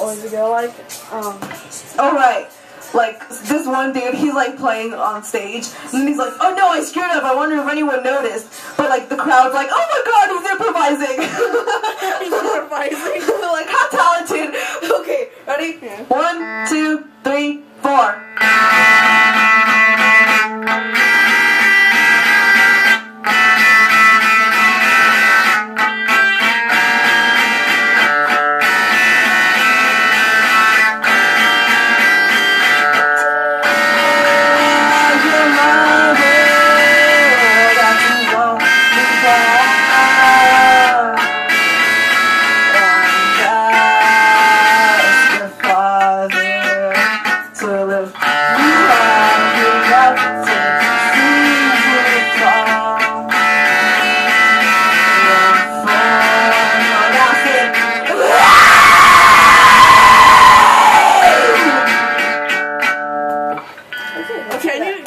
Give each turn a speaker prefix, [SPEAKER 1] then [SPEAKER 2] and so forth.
[SPEAKER 1] always go like,
[SPEAKER 2] Oh, right. Like, this one dude, he's like playing on stage, and he's like, oh no, I screwed up, I wonder if anyone noticed. But like, the crowd's like, oh my god, he's improvising.
[SPEAKER 1] he's improvising.
[SPEAKER 2] Like, how talented. Okay, ready?
[SPEAKER 1] Yeah.
[SPEAKER 2] 1, 2, 3, 4.
[SPEAKER 1] Okay,